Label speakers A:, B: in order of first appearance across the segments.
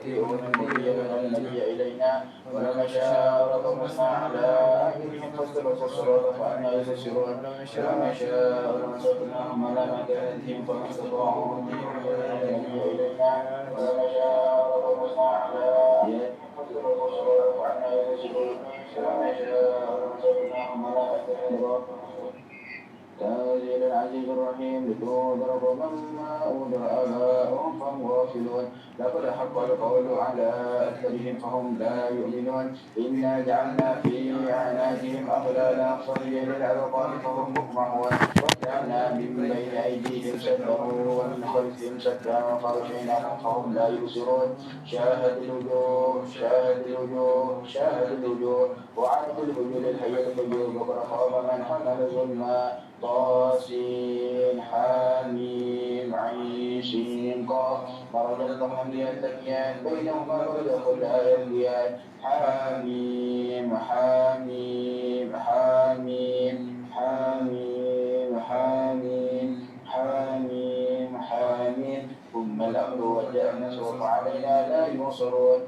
A: أولي المضي من المجيء إلينا ولو نشاء لطمسنا على أعينهم فاستبقوا الصراط فأنى يبصرون ولو نشاء لمسكناهم على مكانتهم فما استطاعوا من المجيء إلينا ولو نشاء لطمسنا على أعينهم فاستبقوا الصراط فأنى يبصرون ولو نشاء لمسكناهم على مكانتهم تنزيل العزيز الرحيم لتنذر قوما أنذر آباءهم فهم غافلون لقد حق القول على أكثرهم فهم لا يؤمنون إنا جعلنا في أعناقهم أغلالا فهي للأذقان فهم مقمحون وجعلنا من بين أيديهم سدا ومن خلفهم سدا فأغشيناهم فهم لا يبصرون شاهد الوجوه وعنت الوجوه للحي القيوم وقد خاب من حمل ظلما طاسين حاميم عين سين قاف مرج الضحى يلتقيان بينهما برزخ لا يبغيان حاميم حاميم حاميم حاميم حاميم حاميم حاميم ثم الأمر وجاء النصر فعلينا لا ينصرون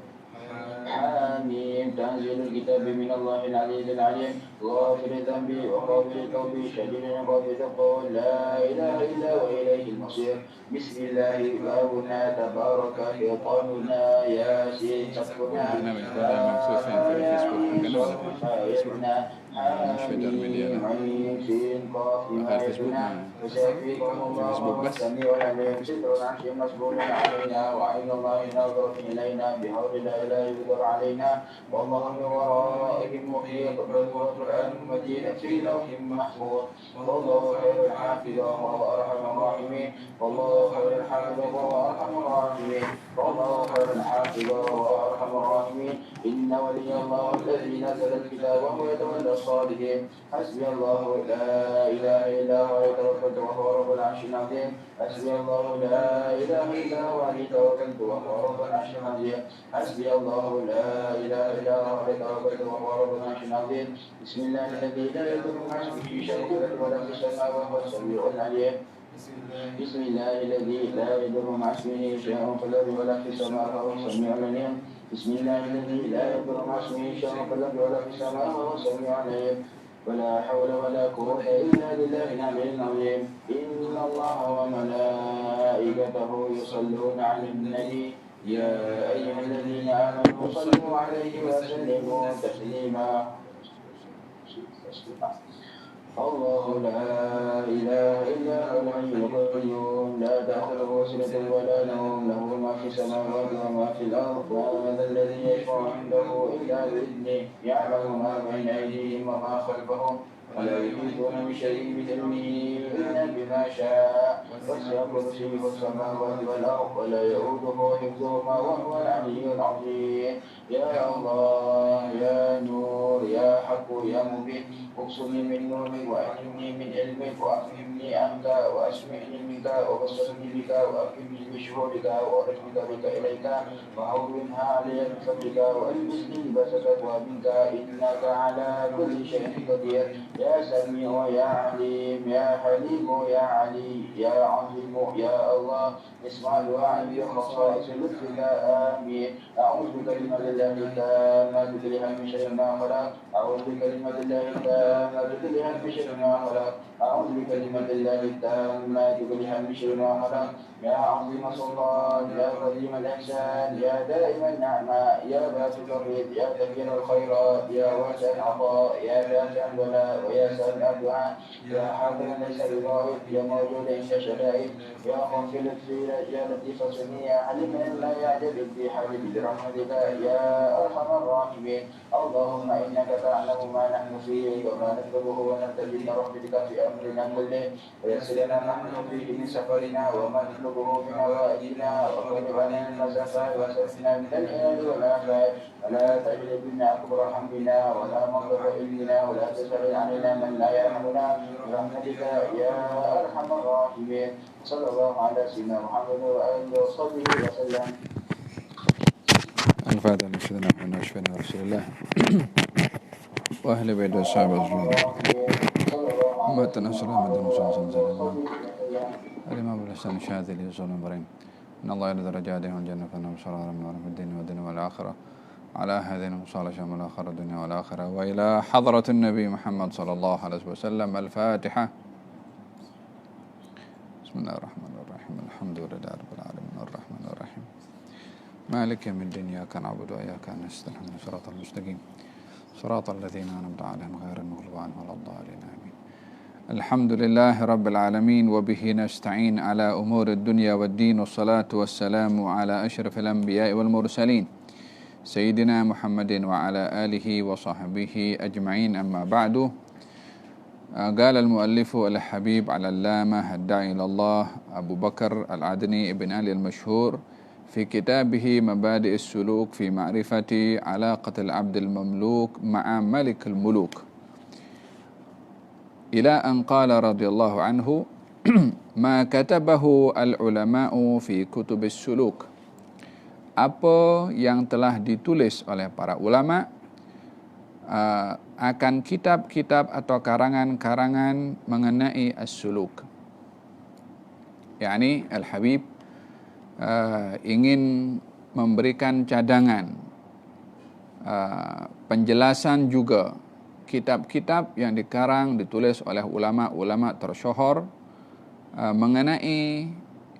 A: حاميم تنزيل الكتاب من الله العزيز العليم غافر الذنب وغافر التوب شديد العقاب ذو الطول لا اله الا هو اليه المصير بسم الله بابنا تبارك شيطاننا ياسين سقفنا آياتنا حاميم عين سين قاف آياتنا فسيكفيكم الله والسميع العليم ستر عرش مسبول علينا وعين الله ناظرة الينا بحول لا يقدر علينا والله من ورائهم محيط بل هو قرآن مجيد في لوح محفوظ والله خير الحافظ وهو أرحم الراحمين والله خير الحافظ وهو أرحم الراحمين والله خير الحافظ وهو أرحم الراحمين إن ولي الله الذي نزل الكتاب وهو يتولى الصالحين حسبي الله لا إله إلا هو يتوكل وهو رب العرش العظيم حسبي الله لا إله إلا هو عليه توكلت وهو رب العرش العظيم حسبي الله لا إله إلا هو عليه توكلت وهو رب العرش العظيم بسم الله الذي لا يضر مع اسمه شيء ولا في السماء وهو السميع العليم بسم الله الذي لا يضر مع اسمه شيء في الأرض ولا في السماء وهو السميع العليم بسم الله الذي لا يضر مع اسمه شيء في الأرض ولا في السماء وهو السميع العليم ولا حول ولا قوة إلا بالله العلي العظيم إن الله وملائكته يصلون على النبي يا أيها الذين آمنوا صلوا عليه وسلموا تسليما الله لا إله إلا هو الحي القيوم لا تأخذه سنة ولا نوم له ما في السماوات وما في الأرض وهذا الذي يشفع عنده إلا بإذنه يعلم ما بين أيديهم وما خلفهم ولا يحيطون بشيء بعلمه إلا بما شاء وسع كرسيه السماوات والأرض ولا يؤوده حفظهما وهو العلي العظيم يا الله يا نور يا حق يا مبين اقصني من نورك وأعلمني من علمك وأفهمني أنت وأسمعني منك وبصرني بك وأكرمني بشهودك وأرجوك بك إليك وهونها علي بفضلك وألبسني بسطك ومنك إنك على كل شيء قدير يا سميع يا عليم يا حليم يا علي يا عظيم يا الله اسمع دعائي بخصائص لطفك آمين أعوذ بكلمة الله التامة كلها من شر ما خلق أعوذ بكلمة الله التامة كلها من شر ما خلق أعوذ بكلمة الله التامة كلها من شر ما خلق يا عظيم السلطان يا قديم الإحسان يا دائم النعمة يا باسط الرزق يا كثير الخيرات يا واسع العطاء يا دافع البلاء ويا سامع الدعاء يا حاضر ليس بغائب يا موجود عند شدائد يا خافي لطفي يا لطيف سميع علم لا يعجب في حبيب برحمتك يا أرحم الراحمين اللهم إنك تعلم ما نحن فيه وما نطلبه ونرتجي من رحمتك في أمرنا كله ويسر لنا نحن فيه من سفرنا وما نطلبه من أوائدنا وقرب عنا المسافات وسفنا من الإيمان والآفات ولا تجد بنا أكبر حمدنا ولا مطلب علمنا ولا تسهل علينا من لا يرحمنا برحمتك يا أرحم الراحمين صلى الله على سيدنا محمد وآله وصحبه وسلم.
B: الفاتحة لسيدنا محمد وشفينا رسول الله وأهل بيت والصحابة أجمعين. مات نصر الله مدن صلى الله عليه وسلم الإمام الحسن الشاذلي صلى الله عليه وسلم إن الله يرد درجاتهم والجنة فإنهم شرار من ورم الدين والدنيا والآخرة على هذين المصالح شمل الآخرة الدنيا والآخرة وإلى حضرة النبي محمد صلى الله عليه وسلم. الفاتحة. بسم الله الرحمن الرحيم. الحمد لله رب العالمين الرحمن الرحيم مالك يوم الدين إياك نعبد وإياك نستعين صراط المستقيم صراط الذين أنعمت عليهم غير المغضوب عنهم ولا الضالين آمين. الحمد لله رب العالمين وبه نستعين على أمور الدنيا والدين والصلاة والسلام على أشرف الأنبياء والمرسلين سيدنا محمد وعلى آله وصحبه أجمعين. أما بعد، قال المؤلف الحبيب على اللامة الداعي إلى الله أبو بكر العدني ابن علي المشهور في كتابه مبادئ السلوك في معرفة علاقة العبد المملوك مع ملك الملوك، إلى أن قال رضي الله عنه ما كتبه العلماء في كتب السلوك. Apa yang telah ditulis oleh para ulama akan kitab-kitab atau karangan-karangan mengenai as-suluk. yakni Al-Habib ingin memberikan cadangan, penjelasan juga kitab-kitab yang dikarang ditulis oleh ulama-ulama tersyuhur mengenai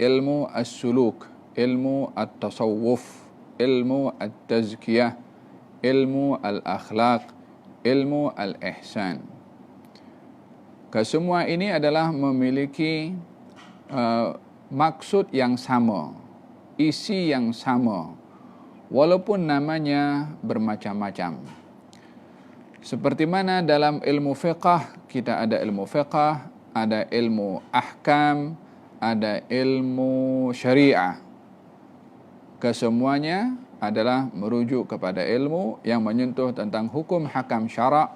B: ilmu as-suluk, ilmu at-tasawuf, ilmu at-tazkiyah, ilmu al-akhlaq, ilmu al-ihsan. Kesemua ini adalah memiliki maksud yang sama, isi yang sama, walaupun namanya bermacam-macam. Seperti mana dalam ilmu fiqh, kita ada ilmu fiqh, ada ilmu ahkam, ada ilmu syariah. Kesemuanya adalah merujuk kepada ilmu yang menyentuh tentang hukum hakam syarak,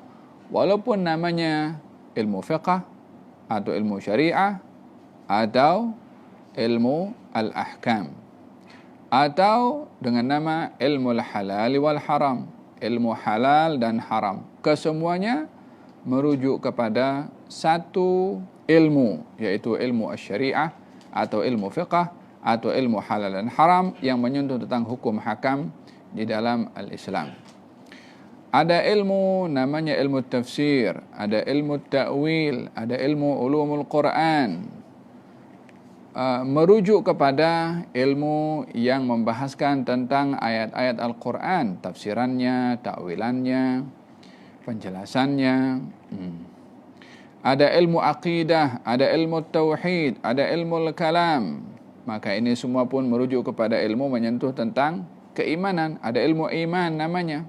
B: walaupun namanya ilmu fiqh atau ilmu syariah atau ilmu al-ahkam, atau dengan nama ilmu al-halal wal haram, ilmu halal dan haram. Kesemuanya merujuk kepada satu ilmu, yaitu ilmu syariah atau ilmu fiqh atau ilmu halal dan haram yang menyentuh tentang hukum hakam di dalam al-Islam. Ada ilmu namanya ilmu tafsir, ada ilmu ta'wil, ada ilmu ulumul Quran, merujuk kepada ilmu yang membahaskan tentang ayat-ayat Al-Quran, tafsirannya, ta'wilannya, penjelasannya. Ada ilmu aqidah, ada ilmu tauhid, ada ilmu kalam. Maka ini semua pun merujuk kepada ilmu menyentuh tentang keimanan. Ada ilmu iman namanya.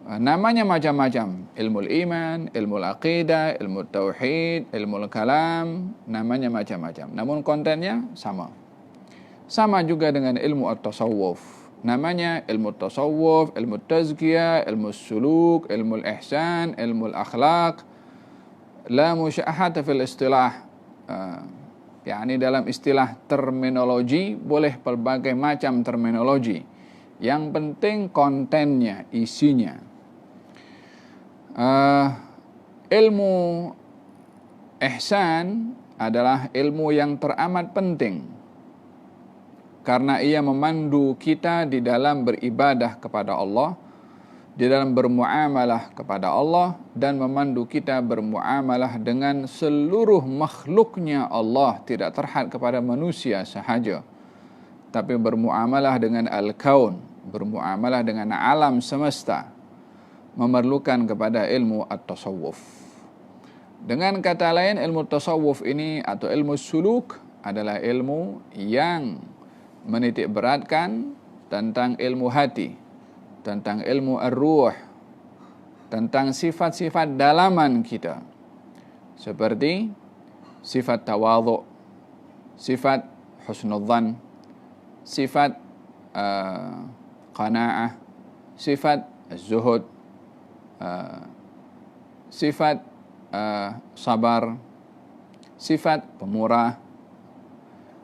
B: Namanya macam-macam. Ilmu iman, ilmu aqidah, ilmu tauhid, ilmu kalam. Namanya macam-macam. Namun kontennya sama. Sama juga dengan ilmu at-tasawuf. Namanya ilmu tasawuf, ilmu tazkiyah, ilmu suluk, ilmu ihsan, ilmu akhlaq. La musyahata fil istilah. yakni dalam istilah terminologi boleh berbagai macam terminologi. Yang penting kontennya, isinya. Ilmu ihsan adalah ilmu yang teramat penting karena ia memandu kita di dalam beribadah kepada Allah, di dalam bermuamalah kepada Allah, dan memandu kita bermuamalah dengan seluruh makhluknya Allah, tidak terhad kepada manusia sahaja, tapi bermuamalah dengan al-kaun, bermuamalah dengan alam semesta, memerlukan kepada ilmu at-tasawuf. Dengan kata lain, ilmu tasawuf ini atau ilmu suluk adalah ilmu yang menitik beratkan tentang ilmu hati, tentang ilmu ar-ruh, tentang sifat-sifat dalaman kita, seperti sifat tawadhu, sifat husnudzan, sifat qanaah, sifat zuhud, sifat sabar, sifat pemurah.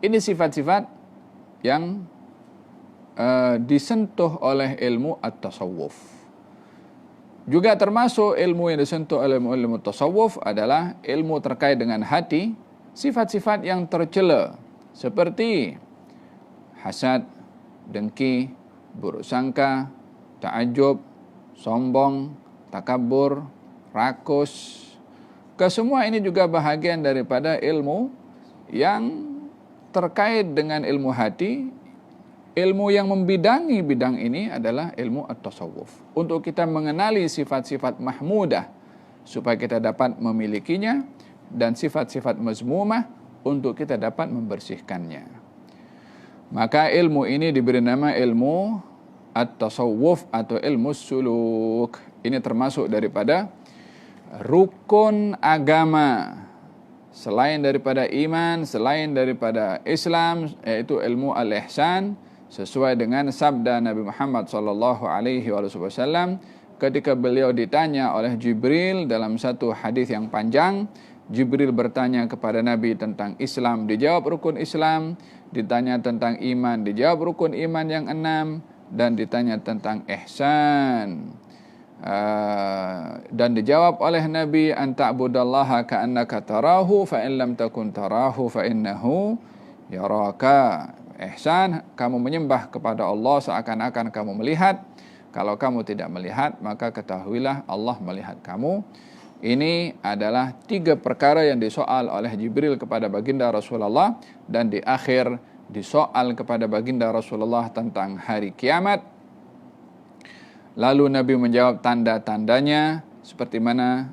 B: Ini sifat-sifat yang disentuh oleh ilmu at-tasawuf. Juga termasuk ilmu yang disentuh oleh ilmu tasawuf adalah ilmu terkait dengan hati, sifat-sifat yang tercela, seperti hasad, dengki, buruk sangka, ta'ajub, sombong, takabur, rakus. Kesemua ini juga bahagian daripada ilmu yang terkait dengan ilmu hati. Ilmu yang membidangi bidang ini adalah ilmu at-tasawuf. Untuk kita mengenali sifat-sifat mahmudah supaya kita dapat memilikinya, dan sifat-sifat mazmumah untuk kita dapat membersihkannya. Maka ilmu ini diberi nama ilmu at-tasawuf atau ilmu suluk. Ini termasuk daripada rukun agama selain daripada iman, selain daripada Islam, yaitu ilmu al-ihsan, sesuai dengan sabda Nabi Muhammad sallallahu alaihi wasallam ketika beliau ditanya oleh Jibril dalam satu hadis yang panjang. Jibril bertanya kepada Nabi tentang Islam, dijawab rukun Islam. Ditanya tentang iman, dijawab rukun iman yang 6. Dan ditanya tentang ihsan, dan dijawab oleh Nabi, an ta'budallaha ka'annaka tarahu fa in lam takun tarahu fa innahu yaraka. Ihsan, kamu menyembah kepada Allah seakan-akan kamu melihat. Kalau kamu tidak melihat, maka ketahuilah Allah melihat kamu. Ini adalah 3 perkara yang disoal oleh Jibril kepada baginda Rasulullah, dan di akhir disoal kepada baginda Rasulullah tentang hari kiamat. Lalu Nabi menjawab tanda-tandanya, seperti mana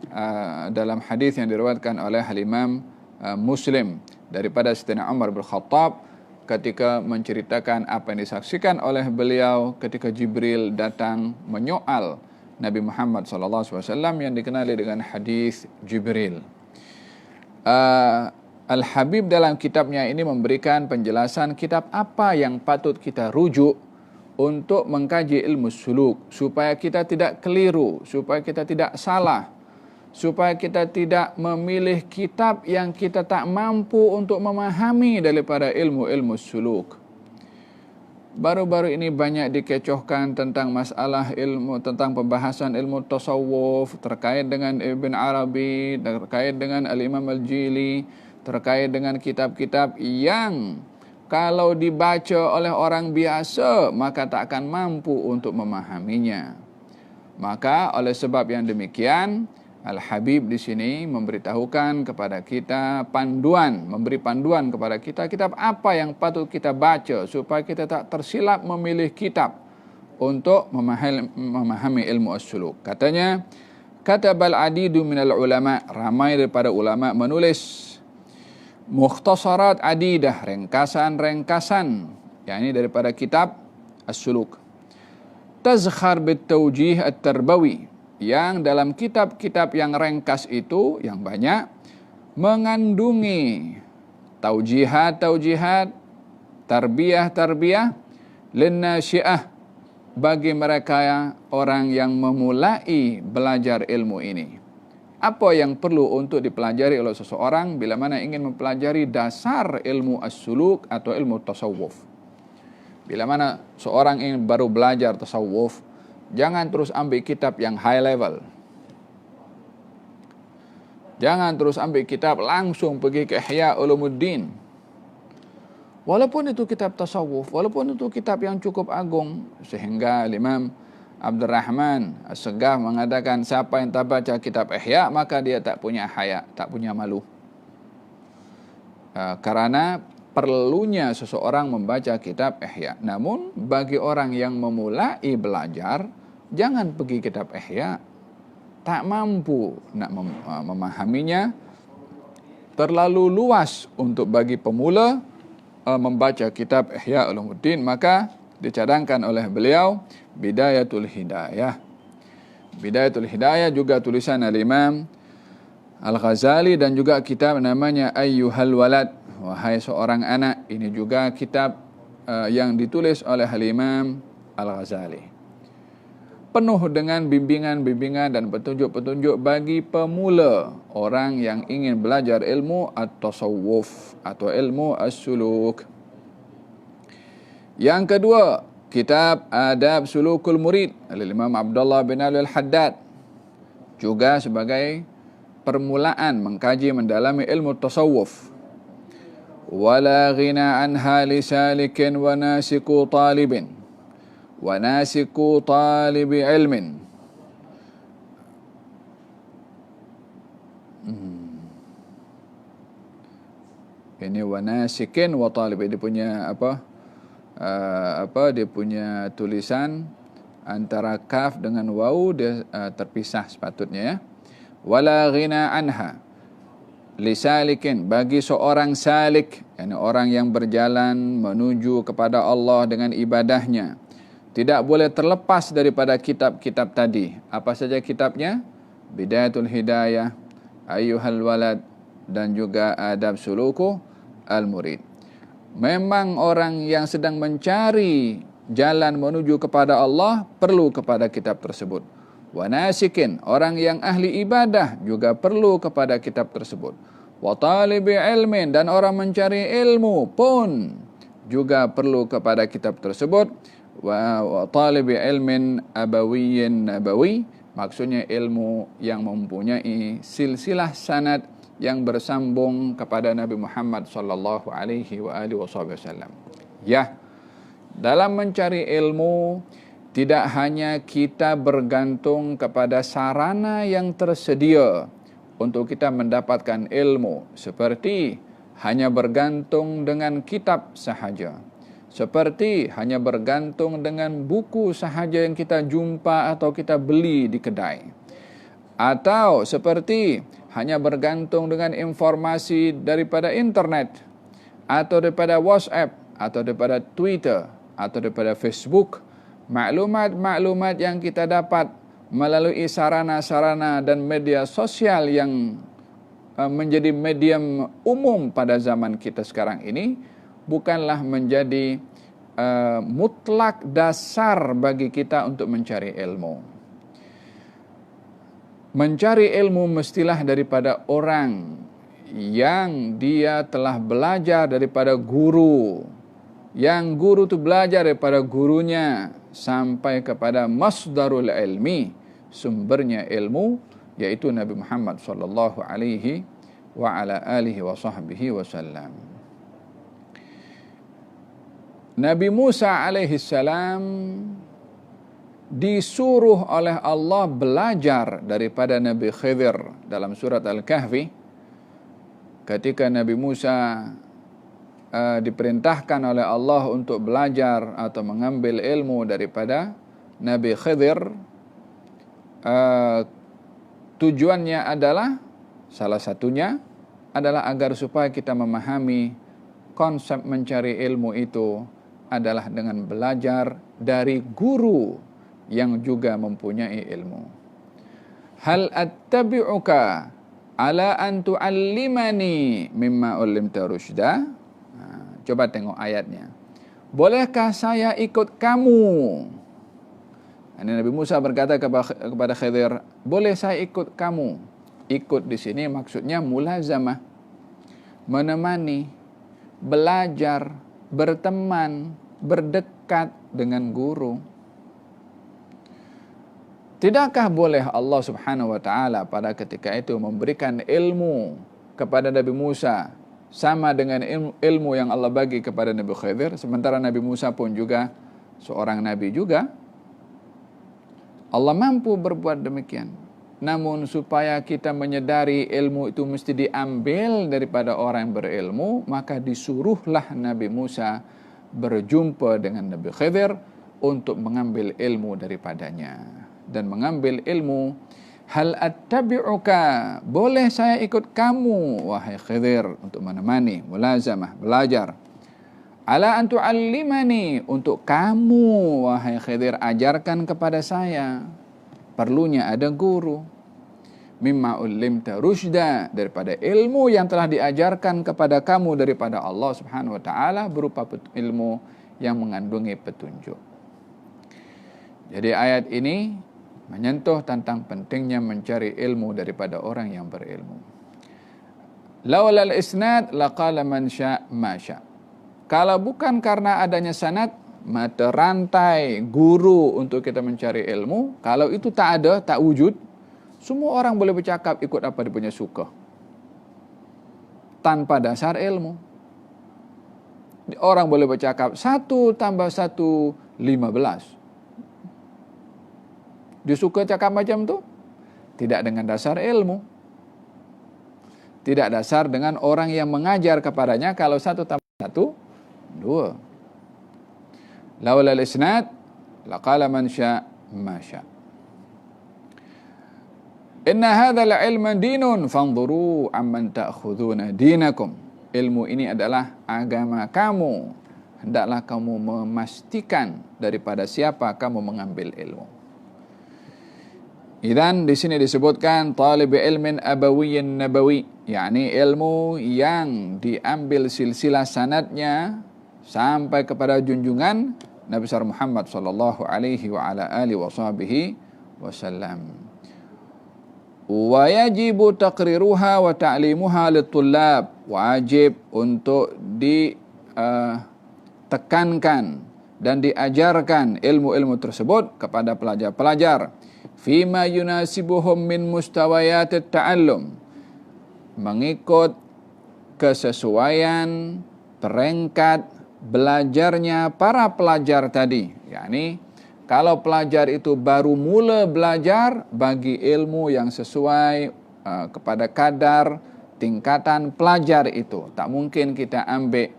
B: dalam hadis yang diriwayatkan oleh Imam Muslim daripada Sayyidina Umar bin Khattab ketika menceritakan apa yang disaksikan oleh beliau ketika Jibril datang menyoal Nabi Muhammad SAW yang dikenali dengan hadis Jibril. Al-Habib dalam kitabnya ini memberikan penjelasan kitab apa yang patut kita rujuk untuk mengkaji ilmu suluk, supaya kita tidak keliru, supaya kita tidak salah, supaya kita tidak memilih kitab yang kita tak mampu untuk memahami daripada ilmu-ilmu suluk. Baru-baru ini banyak dikecohkan tentang masalah ilmu, tentang pembahasan ilmu tasawuf terkait dengan Ibn Arabi, terkait dengan Al-Imam Al-Jili, terkait dengan kitab-kitab yang kalau dibaca oleh orang biasa maka tak akan mampu untuk memahaminya. Maka oleh sebab yang demikian, Al-Habib di sini memberitahukan kepada kita panduan, memberi panduan kepada kita kitab apa yang patut kita baca supaya kita tak tersilap memilih kitab untuk memahami ilmu as-suluk. Katanya, katabal adidu minal ulama, ramai daripada ulama menulis mukhtasarat adidah, ringkasan-ringkasan, yakni daripada kitab as-suluk. Tazkhar bit tawjih at-tarbawi, yang dalam kitab-kitab yang ringkas itu yang banyak mengandungi taujihat-taujihat, tarbiyah-tarbiyah linnasyiah, bagi mereka orang yang memulai belajar ilmu ini. Apa yang perlu untuk dipelajari oleh seseorang bila mana ingin mempelajari dasar ilmu as-suluk atau ilmu tasawuf? Bila mana seorang ingin baru belajar tasawuf, jangan terus ambil kitab yang high level. Jangan terus ambil kitab langsung pergi ke Ihya Ulumuddin. Walaupun itu kitab tasawuf, walaupun itu kitab yang cukup agung, sehingga Imam Abdurrahman As-Segaf mengatakan siapa yang tak baca kitab Ihya maka dia tak punya haya, tak punya malu. Karena perlunya seseorang membaca kitab Ihya. Namun bagi orang yang memulai belajar, jangan pergi kitab Ihya, tak mampu nak memahaminya, terlalu luas untuk bagi pemula membaca kitab Ihya Ulumuddin. Maka dicadangkan oleh beliau Bidayatul Hidayah. Bidayatul Hidayah juga tulisan Al-Imam Al-Ghazali, dan juga kitab namanya Ayyuhal Walad, wahai seorang anak. Ini juga kitab yang ditulis oleh Al-Imam Al-Ghazali. Penuh dengan bimbingan-bimbingan dan petunjuk-petunjuk bagi pemula, orang yang ingin belajar ilmu at-tasawuf atau ilmu as-suluk. Yang kedua, kitab Adab Sulukul Murid oleh Imam Abdullah bin Ali Al-Haddad, juga sebagai permulaan mengkaji mendalami ilmu tasawuf. ولا غنى عنها لسالك وناسك طالب وناسك طالب علم. Ini wanasikin wa talib, dia punya dia punya tulisan antara kaf dengan waw dia terpisah sepatutnya ya. Wala ghina anha lisalikin, bagi seorang salik, yakni orang yang berjalan menuju kepada Allah dengan ibadahnya, tidak boleh terlepas daripada kitab-kitab tadi. Apa saja kitabnya? Bidayatul Hidayah, Ayyuhal Walad, dan juga Adab Suluku Al-Murid. Memang orang yang sedang mencari jalan menuju kepada Allah perlu kepada kitab tersebut. Wa nasikin, orang yang ahli ibadah juga perlu kepada kitab tersebut. Wa talibi ilmin, dan orang mencari ilmu pun juga perlu kepada kitab tersebut. Wa talibi ilmin abawiyyin nabawi, maksudnya ilmu yang mempunyai silsilah sanad yang bersambung kepada Nabi Muhammad sallallahu alaihi wa alihi wasallam. Ya, dalam mencari ilmu tidak hanya kita bergantung kepada sarana yang tersedia untuk kita mendapatkan ilmu, seperti hanya bergantung dengan kitab sahaja, seperti hanya bergantung dengan buku sahaja yang kita jumpa atau kita beli di kedai, atau seperti hanya bergantung dengan informasi daripada internet, atau daripada WhatsApp, atau daripada Twitter, atau daripada Facebook. Maklumat-maklumat yang kita dapat melalui sarana-sarana dan media sosial yang menjadi medium umum pada zaman kita sekarang ini bukanlah menjadi mutlak dasar bagi kita untuk mencari ilmu. Mencari ilmu mestilah daripada orang yang dia telah belajar daripada guru, yang guru itu belajar daripada gurunya sampai kepada masdarul ilmi, sumbernya ilmu, yaitu Nabi Muhammad sallallahu alaihi wa ala alihi wa sahbihi wasallam. Nabi Musa alaihi salam disuruh oleh Allah belajar daripada Nabi Khidir dalam surat Al-Kahfi. Ketika Nabi Musa diperintahkan oleh Allah untuk belajar atau mengambil ilmu daripada Nabi Khidir, tujuannya adalah, salah satunya adalah agar supaya kita memahami konsep mencari ilmu itu adalah dengan belajar dari guru yang juga mempunyai ilmu. Hal attabi'uka ala an tu'allimani mimma ulimta rusyda. Coba tengok ayatnya. Bolehkah saya ikut kamu? Ini Nabi Musa berkata kepada Khidir, boleh saya ikut kamu? Ikut di sini maksudnya mulazamah, menemani, belajar, berteman, berdekat dengan guru. Tidakkah boleh Allah subhanahu wa ta'ala pada ketika itu memberikan ilmu kepada Nabi Musa sama dengan ilmu yang Allah bagi kepada Nabi Khidir, sementara Nabi Musa pun juga seorang Nabi juga? Allah mampu berbuat demikian. Namun supaya kita menyadari ilmu itu mesti diambil daripada orang yang berilmu, maka disuruhlah Nabi Musa berjumpa dengan Nabi Khidir untuk mengambil ilmu daripadanya. Dan mengambil ilmu, hal attabi'uka, boleh saya ikut kamu wahai Khidir, untuk menemani, mulazamah, belajar. Ala an tu'allimani, untuk kamu wahai Khidir ajarkan kepada saya. Perlunya ada guru. Mimma ulimta rusyda, daripada ilmu yang telah diajarkan kepada kamu daripada Allah subhanahu wa ta'ala, berupa ilmu yang mengandungi petunjuk. Jadi ayat ini menyentuh tentang pentingnya mencari ilmu daripada orang yang berilmu. Laulal isnad laqala man sya' ma sya'. Kalau bukan karena adanya sanad, mata rantai guru untuk kita mencari ilmu, kalau itu tak ada, tak wujud, semua orang boleh bercakap ikut apa dia punya suka, tanpa dasar ilmu. Orang boleh bercakap 1 tambah 1 15. Dia suka cakap macam tu? Tidak dengan dasar ilmu. Tidak dasar dengan orang yang mengajar kepadanya kalau 1 tambah 1 2. Laula al-isnad laqala man sya' ma sya'. Inna hadzal ilma dinun fanzuru amman ta'khuduna dinakum. Ilmu ini adalah agama kamu. Hendaklah kamu memastikan daripada siapa kamu mengambil ilmu. Idzan di sini disebutkan talib ilmin abawiyyin nabawi, yakni ilmu yang diambil silsilah sanadnya sampai kepada junjungan Nabi besar Muhammad sallallahu alaihi wa ala alihi wasallam. Wa yajibu taqriruha wa ta'limuha lit-tullab. Wajib untuk ditekankan dan diajarkan ilmu-ilmu tersebut kepada pelajar-pelajar. Fima yunasibuhum min mustawayat at-ta'allum, mengikut kesesuaian peringkat belajarnya para pelajar tadi. yakni kalau pelajar itu baru mula belajar, bagi ilmu yang sesuai kepada kadar tingkatan pelajar itu. Tak mungkin kita ambil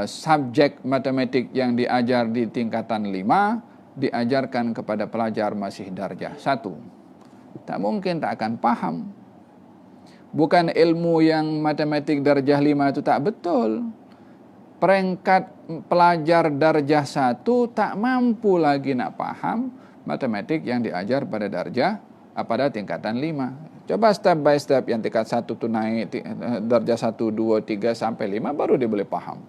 B: subjek matematik yang diajar di tingkatan 5 diajarkan kepada pelajar masih darjah 1. Tak mungkin, tak akan paham. Bukan ilmu yang matematik darjah 5 itu tak betul. Peringkat pelajar darjah 1 tak mampu lagi nak paham matematik yang diajar pada pada tingkatan 5. Coba step by step, yang tingkat 1 tu naik darjah 1, 2, 3 sampai 5 baru dia boleh paham.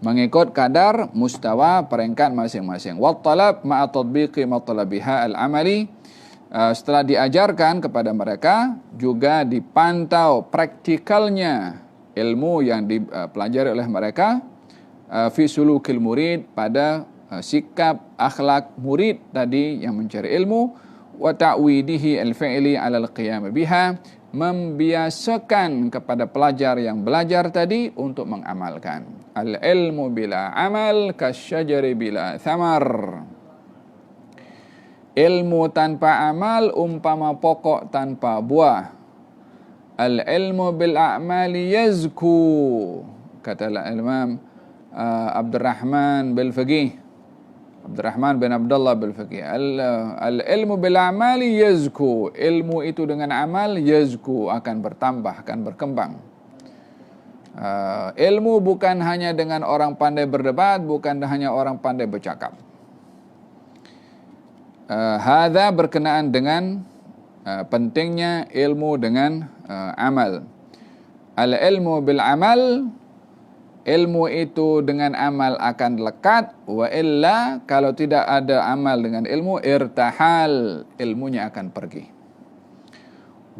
B: Mengikut kadar mustawa peringkat masing-masing. Wa talab ma'a tatbiqi matlabiha al-amali. Setelah diajarkan kepada mereka, juga dipantau praktikalnya ilmu yang dipelajari oleh mereka, fi sulukil murid, pada sikap akhlak murid tadi yang mencari ilmu, wa ta'widihi al-fi'li 'ala al-qiyam biha, membiasakan kepada pelajar yang belajar tadi untuk mengamalkan. Al-ilmu bila amal kasyajari bila thamar. Ilmu tanpa amal umpama pokok tanpa buah. Al-ilmu bil a'mali yazku, kata Imam Abdurrahman bin Abdullah bil Faqih. Al-ilmu bil a'mali yazku. Ilmu itu dengan amal yazku, akan bertambah, akan berkembang. Ilmu bukan hanya dengan orang pandai berdebat, bukan hanya orang pandai bercakap. Hadza berkenaan dengan pentingnya ilmu dengan amal. Al-ilmu bil amal, ilmu itu dengan amal akan lekat. Wa illa, kalau tidak ada amal dengan ilmu, irtahal, ilmunya akan pergi.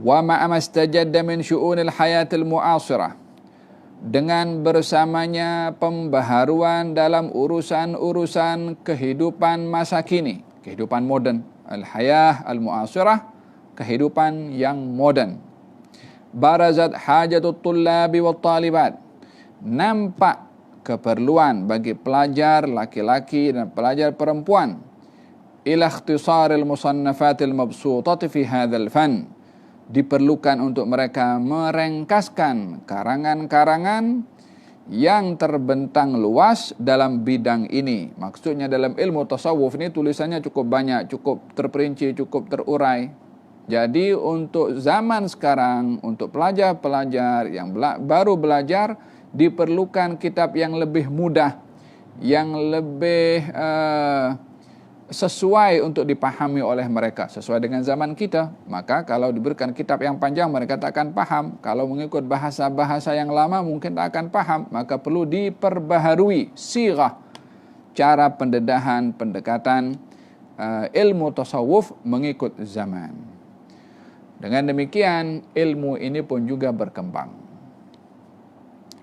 B: Wa ma'a mastajadda min syu'unil hayatil mu'asirah, dengan bersamanya pembaharuan dalam urusan-urusan kehidupan masa kini, kehidupan moden, al-hayah al-mu'asirah, kehidupan yang moden. Barazat hajatut tullabi wat talibat, nampak keperluan bagi pelajar laki-laki dan pelajar perempuan, ila ikhtisaril musannafatil mabsutati fi hadzal fan, diperlukan untuk mereka merengkaskan karangan-karangan yang terbentang luas dalam bidang ini. Maksudnya dalam ilmu tasawuf ini tulisannya cukup banyak, cukup terperinci, cukup terurai. Jadi untuk zaman sekarang, untuk pelajar-pelajar yang baru belajar, diperlukan kitab yang lebih mudah, yang lebih sesuai untuk dipahami oleh mereka, sesuai dengan zaman kita. Maka kalau diberikan kitab yang panjang, mereka tak akan paham. Kalau mengikut bahasa-bahasa yang lama, mungkin tak akan paham. Maka perlu diperbaharui sirah, cara pendedahan, pendekatan ilmu tasawuf mengikut zaman. Dengan demikian, ilmu ini pun juga berkembang.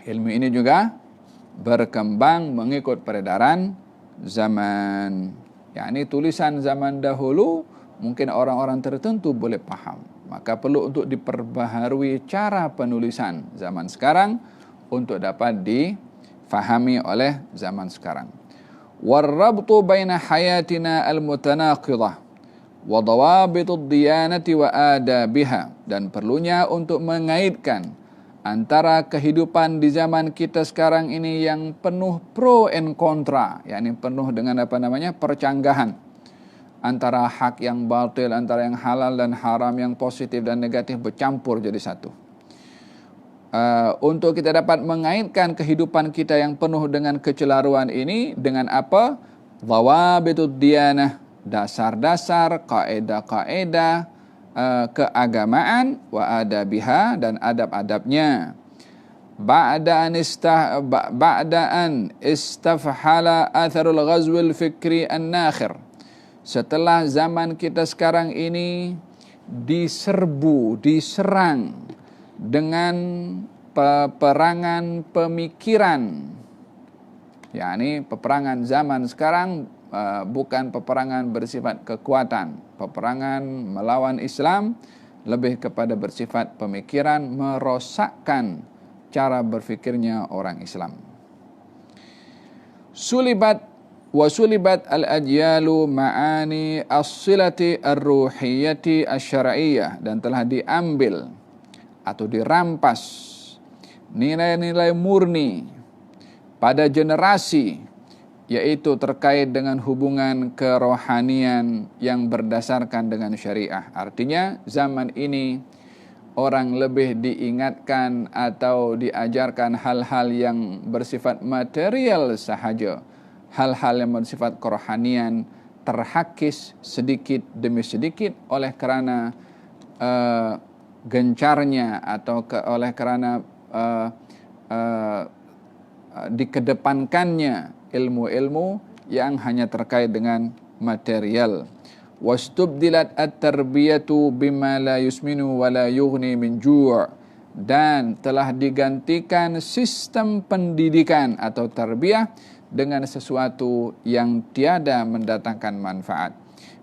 B: Ilmu ini juga berkembang mengikut peredaran zaman. Yakni tulisan zaman dahulu mungkin orang-orang tertentu boleh paham. Maka perlu untuk diperbaharui cara penulisan zaman sekarang untuk dapat difahami oleh zaman sekarang. Warrabtu baina hayatina al-mutanaqidah wa dawabitud diyanati wa adabiha, dan perlunya untuk mengaitkan antara kehidupan di zaman kita sekarang ini yang penuh pro and kontra, yakni penuh dengan percanggahan antara hak yang batil, antara yang halal dan haram, yang positif dan negatif bercampur jadi satu. Untuk kita dapat mengaitkan kehidupan kita yang penuh dengan kecelaruan ini dengan apa? Dhawabitud diyanah, dasar-dasar, kaedah-kaedah keagamaan, wa adabiha, dan adab-adabnya. Ba'da an istafhala atharul ghazwil fikri an-nakhir, setelah zaman kita sekarang ini diserang dengan peperangan pemikiran, yakni peperangan zaman sekarang bukan peperangan bersifat kekuatan. Peperangan melawan Islam lebih kepada bersifat pemikiran, merosakkan cara berfikirnya orang Islam. Sulibat al-ajyalu ma'ani as-silati ar-ruhiyyati asy-syar'iyyah, dan telah diambil atau dirampas nilai-nilai murni pada generasi, yaitu terkait dengan hubungan kerohanian yang berdasarkan dengan syariah. Artinya zaman ini orang lebih diingatkan atau diajarkan hal-hal yang bersifat material sahaja. Hal-hal yang bersifat kerohanian terhakis sedikit demi sedikit oleh kerana gencarnya atau oleh kerana dikedepankannya ilmu-ilmu yang hanya terkait dengan material. Wastubdilat at-tarbiyatu bima la yusminu wa la yughni min ju', dan telah digantikan sistem pendidikan atau tarbiyah dengan sesuatu yang tiada mendatangkan manfaat.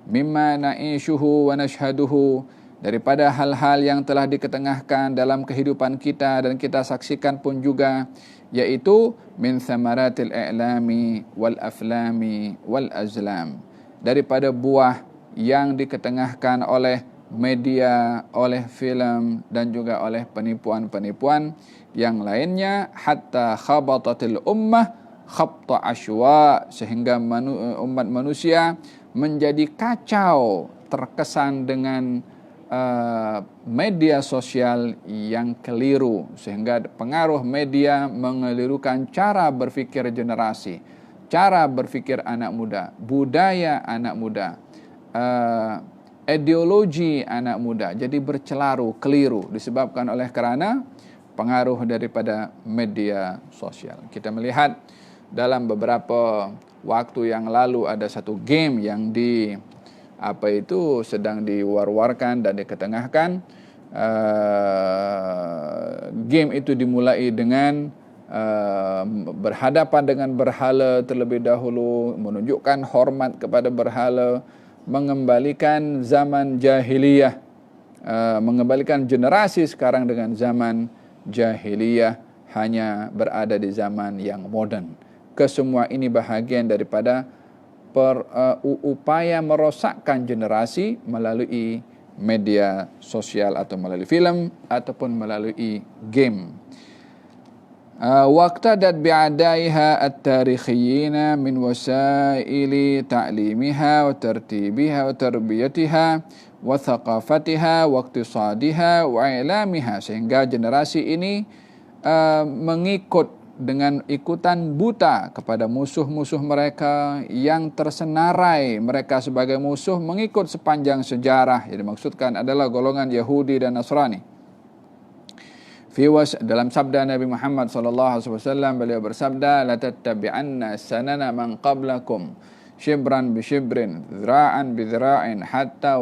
B: Mimma na'ishuhu wa nashhaduhu, daripada hal-hal yang telah diketengahkan dalam kehidupan kita dan kita saksikan pun juga, yaitu min thamaratil i'lami wal aflami wal azlam, daripada buah yang diketengahkan oleh media, oleh film dan juga oleh penipuan-penipuan yang lainnya, hatta khabatatil ummah khabta ashwa, sehingga umat manusia menjadi kacau, terkesan dengan media sosial yang keliru, sehingga pengaruh media mengelirukan cara berfikir generasi, cara berfikir anak muda, budaya anak muda, ideologi anak muda jadi bercelaru, keliru, disebabkan oleh kerana pengaruh daripada media sosial. Kita melihat dalam beberapa waktu yang lalu ada satu game yang sedang diwar-warkan dan diketengahkan. Game itu dimulai dengan berhadapan dengan berhala terlebih dahulu, menunjukkan hormat kepada berhala, mengembalikan zaman jahiliyah, mengembalikan generasi sekarang dengan zaman jahiliyah, hanya berada di zaman yang moden. Kesemua ini bahagian daripada upaya merosakkan generasi melalui media sosial atau melalui film ataupun melalui game. Waqtadat bi'adaiha at-tarikhiyina min wasaili ta'limiha wa tartibiha wa tarbiyatiha wa thaqafatiha wa iqtisadiha wa i'lamiha, sehingga generasi ini mengikut dengan ikutan buta kepada musuh-musuh mereka yang tersenarai mereka sebagai musuh mengikut sepanjang sejarah. Yang dimaksudkan adalah golongan Yahudi dan Nasrani. Dalam sabda Nabi Muhammad SAW, beliau bersabda, la tattabi'anna sanana man qablakum shibran bi shibrin, dhira'an bi dhira'in, hatta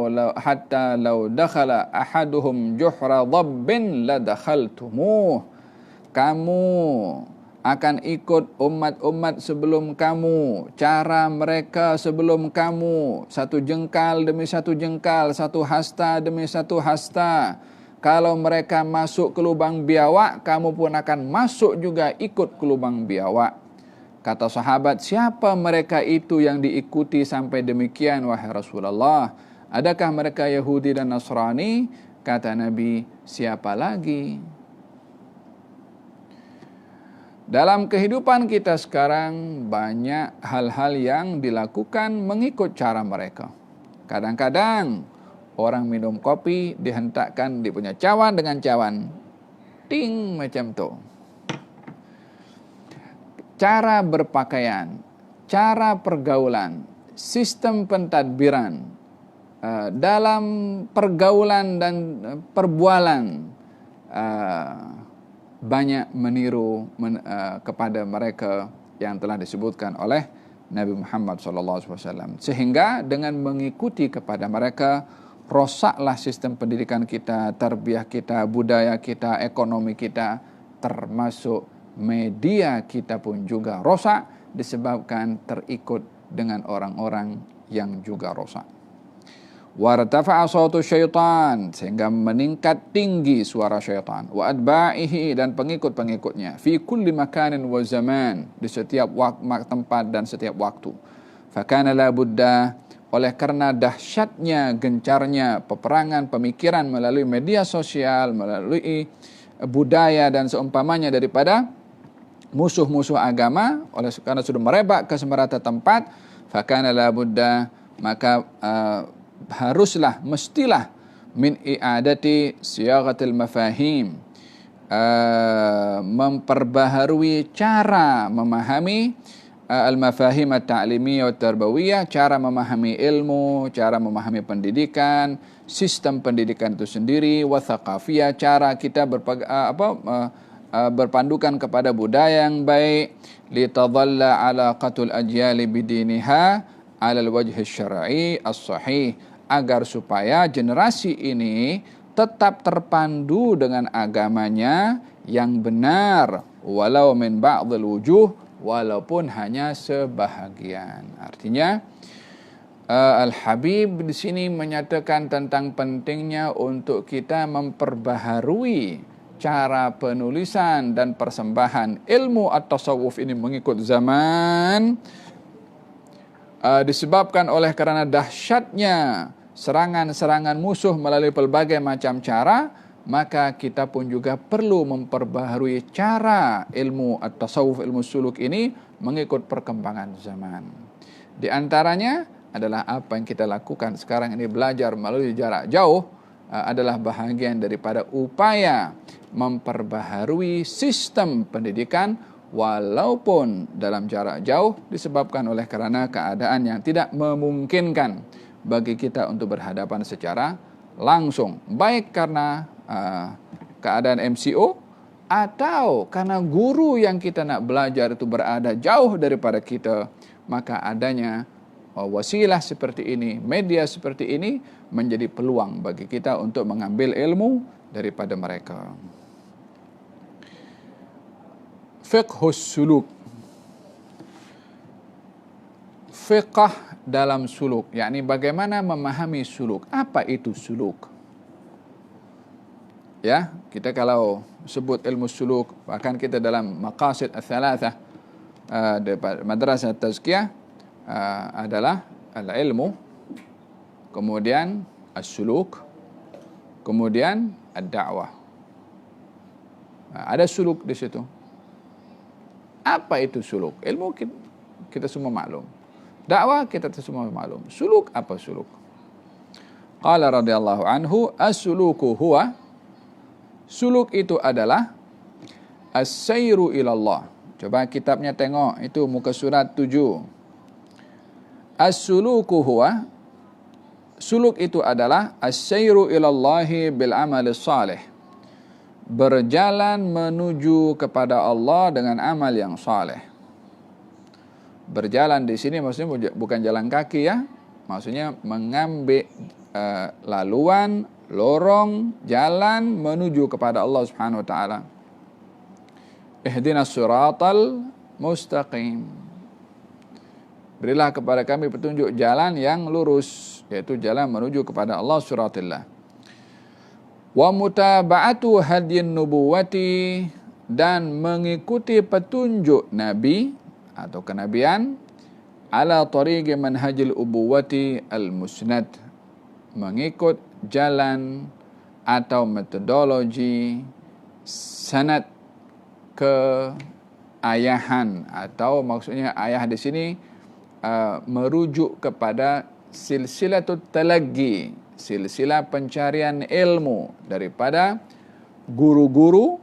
B: law dakhala ahaduhum juhra dhabbin la dakhaltumuh. Kamu akan ikut umat-umat sebelum kamu, cara mereka sebelum kamu, satu jengkal demi satu jengkal, satu hasta demi satu hasta. Kalau mereka masuk ke lubang biawak, kamu pun akan masuk juga ikut ke lubang biawak. Kata sahabat, siapa mereka itu yang diikuti sampai demikian, wahai Rasulullah? Adakah mereka Yahudi dan Nasrani? Kata Nabi, siapa lagi? Dalam kehidupan kita sekarang, banyak hal-hal yang dilakukan mengikut cara mereka. Kadang-kadang orang minum kopi dihentakkan dia punya cawan dengan cawan. Ting macam tu. Cara berpakaian, cara pergaulan, sistem pentadbiran, dalam pergaulan dan perbualan, banyak meniru kepada mereka yang telah disebutkan oleh Nabi Muhammad SAW. Sehingga dengan mengikuti kepada mereka, rosaklah sistem pendidikan kita, tarbiyah kita, budaya kita, ekonomi kita, termasuk media kita pun juga rosak disebabkan terikut dengan orang-orang yang juga rosak. Wartafa'a sautu syaitan, sehingga meningkat tinggi suara syaitan, wa adba'ihi, dan pengikut-pengikutnya, fi kulli makanin wa zaman, di setiap tempat dan setiap waktu. Fakana la budda, oleh karena dahsyatnya, gencarnya peperangan pemikiran melalui media sosial, melalui budaya dan seumpamanya daripada musuh-musuh agama, oleh karena sudah merebak ke semerata tempat, fakana la budda, maka haruslah, mestilah, min i'adati siyaghatil mafahim, memperbaharui cara memahami al-mafahim at-ta'limiyah wa tarbawiyah, cara memahami ilmu, cara memahami pendidikan, sistem pendidikan itu sendiri, wa thaqafiyah, cara kita berpandukan kepada budaya yang baik, li tadalla alaqatul ajyali bidiniha ala al-wajh syar'i as-sahih, agar supaya generasi ini tetap terpandu dengan agamanya yang benar, walau min ba'dil wujuh, walaupun hanya sebahagian. Artinya Al-Habib di sini menyatakan tentang pentingnya untuk kita memperbaharui cara penulisan dan persembahan ilmu at-tasawuf ini mengikut zaman, disebabkan oleh karena dahsyatnya serangan-serangan musuh melalui pelbagai macam cara. Maka kita pun juga perlu memperbaharui cara ilmu at-tasawuf, ilmu suluk ini mengikut perkembangan zaman. Di antaranya adalah apa yang kita lakukan sekarang ini, belajar melalui jarak jauh, adalah bahagian daripada upaya memperbaharui sistem pendidikan walaupun dalam jarak jauh, disebabkan oleh karena keadaan yang tidak memungkinkan bagi kita untuk berhadapan secara langsung, baik karena keadaan MCO atau karena guru yang kita nak belajar itu berada jauh daripada kita. Maka adanya wasilah seperti ini, media seperti ini menjadi peluang bagi kita untuk mengambil ilmu daripada mereka. Fiqhus suluk, fiqh dalam suluk, yakni bagaimana memahami suluk. Apa itu suluk? Ya, kita kalau sebut ilmu suluk, bahkan kita dalam maqasid ats-tsalatsah madrasah tazkiyah adalah al-ilmu, kemudian as-suluk, kemudian ad-da'wah. Ada suluk di situ. Apa itu suluk? Ilmu kita semua maklum. Dakwah kita semua maklum. Suluk, apa suluk? Qala radhiyallahu anhu, as-suluku huwa, suluk itu adalah as-sayru ilallah. Coba kitabnya tengok, itu muka surat 7. As-suluku huwa, suluk itu adalah as-sayru ilallahi bil amali salih, berjalan menuju kepada Allah dengan amal yang saleh. Berjalan di sini maksudnya bukan jalan kaki ya, maksudnya mengambil laluan, lorong, jalan menuju kepada Allah Subhanahu wa taala. Ihdinas siratal mustaqim. Berilah kepada kami petunjuk jalan yang lurus, yaitu jalan menuju kepada Allah suratillah. Wa mutaba'atu hadyin nubuwati, dan mengikuti petunjuk Nabi atau kenabian, ala tariqi manhajil ubuwati al-musnad, mengikut jalan atau metodologi sanad keayahan, atau maksudnya ayah di sini merujuk kepada silsilatut talaqi, silsilah pencarian ilmu daripada guru-guru,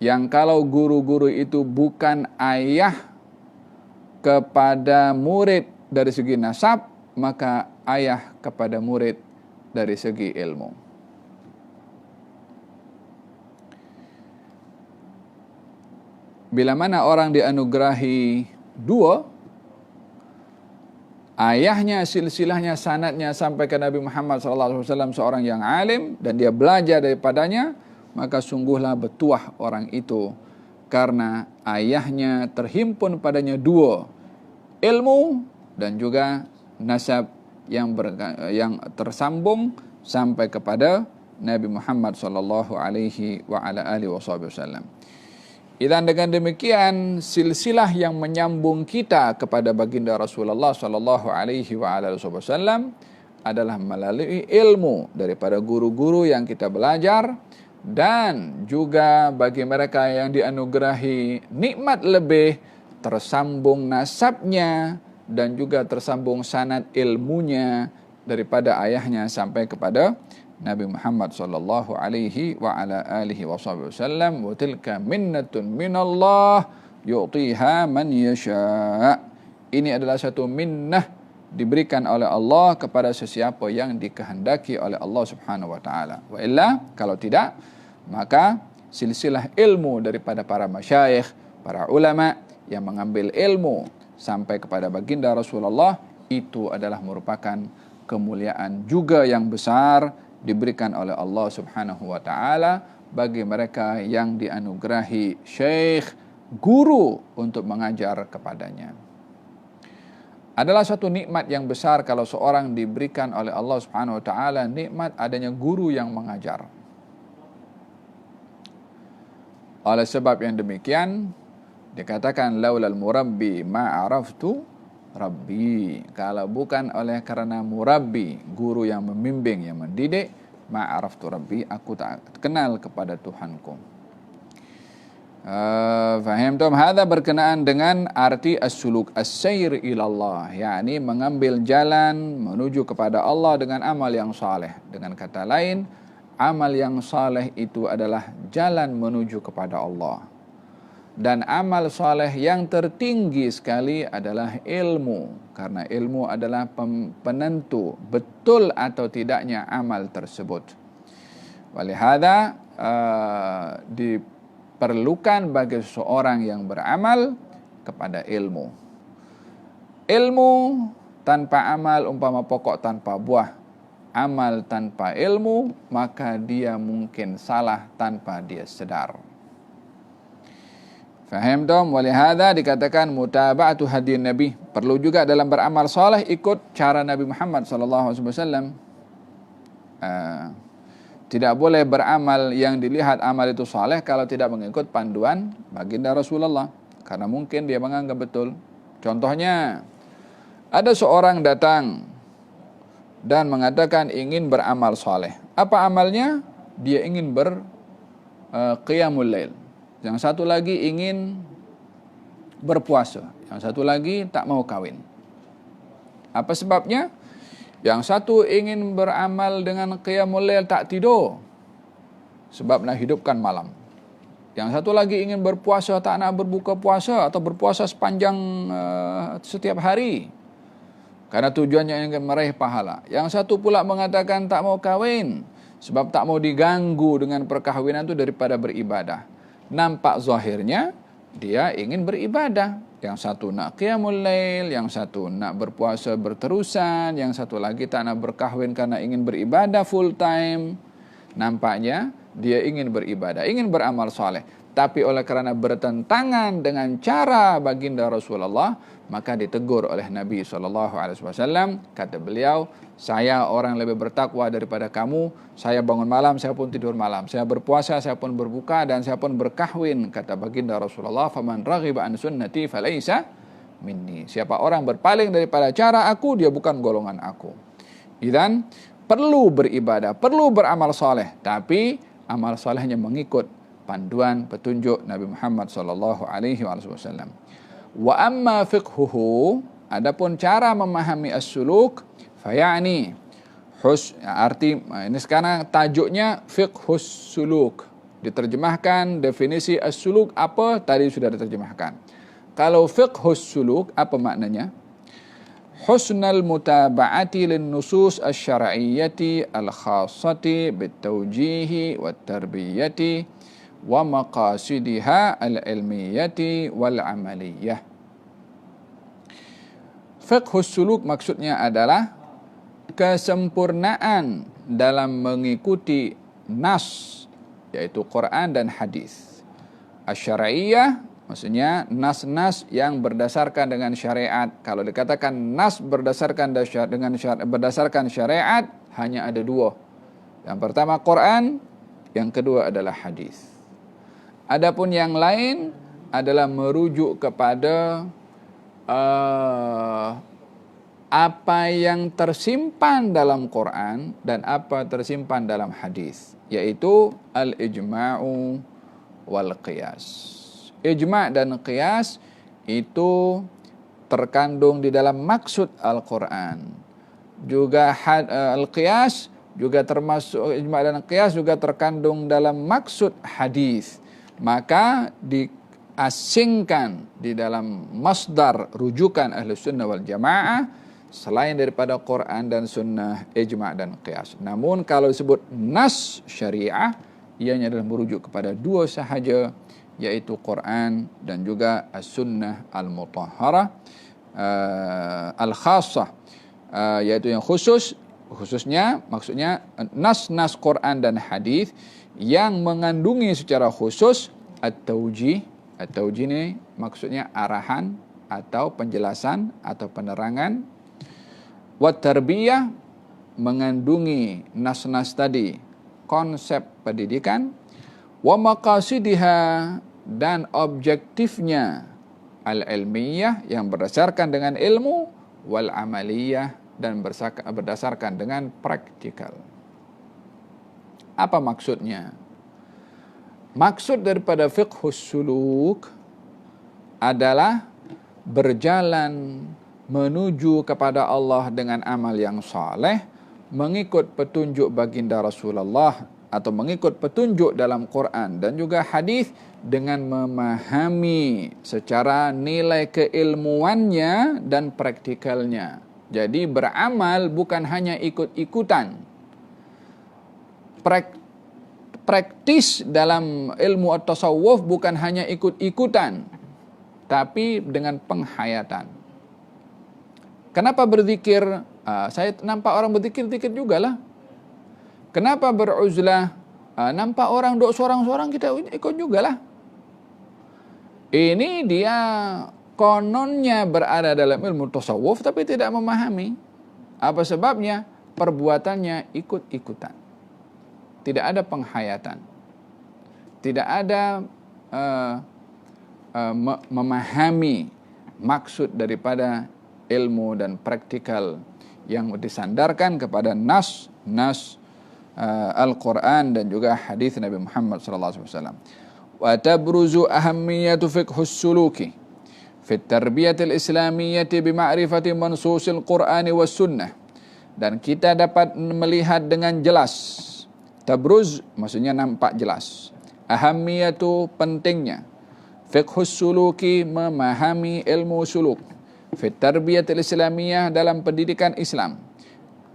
B: yang kalau guru-guru itu bukan ayah kepada murid dari segi nasab, maka ayah kepada murid dari segi ilmu. Bila mana orang dianugerahi dua, ayahnya, silsilahnya, sanadnya sampai ke Nabi Muhammad SAW, seorang yang alim, dan dia belajar daripadanya, maka sungguhlah bertuah orang itu, karena ayahnya terhimpun padanya dua, ilmu dan juga nasab yang tersambung sampai kepada Nabi Muhammad SAW. Dan dengan demikian silsilah yang menyambung kita kepada baginda Rasulullah SAW adalah melalui ilmu daripada guru-guru yang kita belajar, dan juga bagi mereka yang dianugerahi nikmat lebih, tersambung nasabnya dan juga tersambung sanad ilmunya daripada ayahnya sampai kepada Nabi Muhammad sallallahu alaihi wa ala alihi wasallam. Wa tilka minnatun minallah yu'tiha man yasha. Ini adalah satu minnah diberikan oleh Allah kepada sesiapa yang dikehendaki oleh Allah Subhanahu wa taala. Wa illa, kalau tidak, maka silsilah ilmu daripada para masyayikh, para ulama yang mengambil ilmu sampai kepada baginda Rasulullah, itu adalah merupakan kemuliaan juga yang besar diberikan oleh Allah Subhanahu wa taala bagi mereka yang dianugerahi syekh, guru untuk mengajar kepadanya. Adalah satu nikmat yang besar kalau seorang diberikan oleh Allah Subhanahu wa taala nikmat adanya guru yang mengajar. Oleh sebab yang demikian dikatakan laulal murabbi ma araftu Rabbi, kalau bukan oleh karena murabbi, guru yang membimbing, yang mendidik, ma'araftu Rabbi, aku tak kenal kepada Tuhanku. Faham tom? Hadza berkenaan dengan arti as-suluk, as-sayr ilallah, yakni mengambil jalan menuju kepada Allah dengan amal yang saleh. Dengan kata lain, amal yang saleh itu adalah jalan menuju kepada Allah. Dan amal soleh yang tertinggi sekali adalah ilmu, karena ilmu adalah penentu betul atau tidaknya amal tersebut. Walihada diperlukan bagi seseorang yang beramal kepada ilmu. Ilmu tanpa amal umpama pokok tanpa buah. Amal tanpa ilmu, maka dia mungkin salah tanpa dia sadar. Faham dong? Walihada dikatakan mutaba'atu hadiyin Nabi. Perlu juga dalam beramal soleh ikut cara Nabi Muhammad SAW. Tidak boleh beramal yang dilihat amal itu soleh kalau tidak mengikut panduan baginda Rasulullah, karena mungkin dia menganggap betul. Contohnya, ada seorang datang dan mengatakan ingin beramal soleh. Apa amalnya? Dia ingin qiyamul lail. Yang satu lagi ingin berpuasa. Yang satu lagi tak mau kawin. Apa sebabnya? Yang satu ingin beramal dengan qiyamul lail, tak tidur, sebab nak hidupkan malam. Yang satu lagi ingin berpuasa, tak nak berbuka puasa atau berpuasa sepanjang setiap hari, karena tujuannya ingin meraih pahala. Yang satu pula mengatakan tak mau kawin, sebab tak mau diganggu dengan perkahwinan itu daripada beribadah. Nampak zahirnya dia ingin beribadah. Yang satu nak qiyamul lail, yang satu nak berpuasa berterusan, yang satu lagi tak nak berkahwin karena ingin beribadah full time. Nampaknya dia ingin beribadah, ingin beramal soleh. tapi oleh karena bertentangan dengan cara baginda Rasulullah, maka ditegur oleh Nabi SAW. Kata beliau, saya orang lebih bertakwa daripada kamu, saya bangun malam, saya pun tidur malam, saya berpuasa, saya pun berbuka, dan saya pun berkahwin. Kata baginda Rasulullah, faman raghiba an sunnati falaysa minni. Siapa orang berpaling daripada cara aku, dia bukan golongan aku. Dan perlu beribadah, perlu beramal soleh, tapi amal solehnya mengikut panduan petunjuk Nabi Muhammad SAW. Wa amma fiqhuhu, adapun cara memahami as-suluk, fayani arti ini sekarang tajuknya fiqhus suluk. Diterjemahkan definisi as-suluk apa tadi sudah diterjemahkan. Kalau fiqhus suluk apa maknanya? Husnal mutaba'ati lin nusus asy-syar'iyyati al-khassati bit-tawjihi wat-tarbiyati wa maqasidiha al-ilmiyati wal-amaliyah. Fiqhus suluk maksudnya adalah kesempurnaan dalam mengikuti nas, yaitu Quran dan hadis. Asy-syar'iyyah maksudnya nas-nas yang berdasarkan dengan syariat. Kalau dikatakan nas berdasarkan syariat, hanya ada dua. Yang pertama Quran, yang kedua adalah hadis. Adapun yang lain adalah merujuk kepada apa yang tersimpan dalam Quran dan apa tersimpan dalam hadis, yaitu al-ijma'u wal qiyas. Ijma' dan qiyas itu terkandung di dalam maksud Al-Quran. Juga al-qiyas juga termasuk, ijma' dan qiyas juga terkandung dalam maksud hadis. Maka diasingkan di dalam masdar rujukan Ahlus Sunnah wal Jamaah selain daripada Quran dan Sunnah, ijma' dan qiyas. Namun kalau disebut nas syariah, ianya adalah merujuk kepada dua sahaja, yaitu Quran dan juga As-Sunnah Al-Mutahharah Al-Khassah, yaitu yang khususnya maksudnya nas-nas Quran dan hadis yang mengandungi secara khusus at-tawjih. At-tawjih ini maksudnya arahan atau penjelasan atau penerangan. Wat-tarbiyah mengandungi nas-nas tadi konsep pendidikan. Wa maqasidiha dan objektifnya al-ilmiyah yang berdasarkan dengan ilmu, wal amaliyah dan berdasarkan dengan praktikal. Apa maksudnya? Maksud daripada fiqhus suluk adalah berjalan menuju kepada Allah dengan amal yang saleh, mengikut petunjuk baginda Rasulullah atau mengikut petunjuk dalam Quran dan juga hadis dengan memahami secara nilai keilmuannya dan praktikalnya. Jadi beramal bukan hanya ikut-ikutan. Praktis dalam ilmu at-tasawuf bukan hanya ikut-ikutan, tapi dengan penghayatan. Kenapa berzikir? Saya nampak orang berzikir juga lah. Kenapa beruzlah? Nampak orang duk sorang-sorang, kita ikut juga lah. Ini dia kononnya berada dalam ilmu tasawuf tapi tidak memahami. Apa sebabnya? Perbuatannya ikut-ikutan. Tidak ada penghayatan. Tidak ada memahami maksud daripada ilmu dan praktikal yang disandarkan kepada nas Al-Quran dan juga hadis Nabi Muhammad SAW. Wa tabruzu ahammiyatu fiqhus suluki fi at-tarbiyatil islamiyyati bi ma'rifati mansusil Qur'ani was sunnah. Dan kita dapat melihat dengan jelas. Tabruz maksudnya nampak jelas. Ahammiyatu pentingnya. Fiqhus suluki memahami ilmu suluk. Fit tarbiyatil islamiyah dalam pendidikan Islam.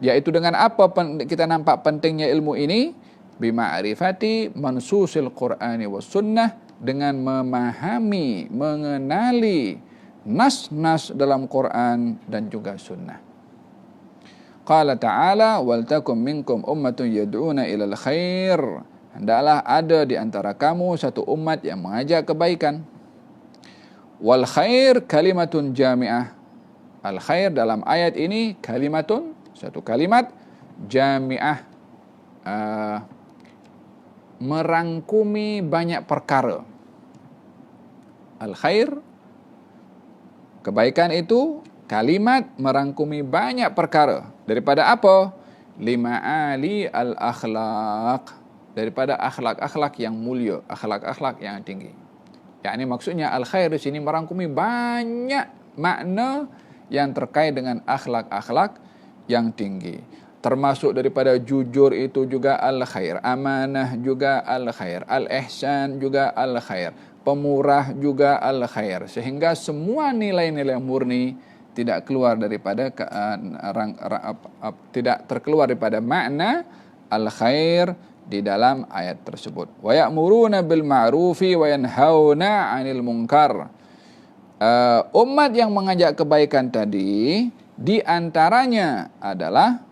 B: Yaitu dengan apa kita nampak pentingnya ilmu ini? Bima'rifati mansusil Qur'ani was sunnah, dengan memahami, mengenali nas-nas dalam Quran dan juga sunnah. Qala ta'ala wal takum minkum ummatun yad'una ilal khair. hendaklah ada di antara kamu satu umat yang mengajak kebaikan. Wal khair kalimatun jami'ah. Al khair dalam ayat ini kalimatun, satu kalimat jami'ah, merangkumi banyak perkara. Al khair, kebaikan itu kalimat merangkumi banyak perkara. Daripada apa? Lima'ali al-akhlaq, daripada akhlak-akhlak yang mulia, akhlak-akhlak yang tinggi. Yakni maksudnya al-khair di sini merangkumi banyak makna yang terkait dengan akhlak-akhlak yang tinggi. Termasuk daripada jujur itu juga al-khair, amanah juga al-khair, al-ihsan juga al-khair, pemurah juga al-khair. Sehingga semua nilai-nilai murni tidak keluar daripada tidak terkeluar daripada makna al-khair di dalam ayat tersebut. Wa ya'muruna bil ma'rufi wa yanhauna 'anil munkar. Umat yang mengajak kebaikan tadi di antaranya adalah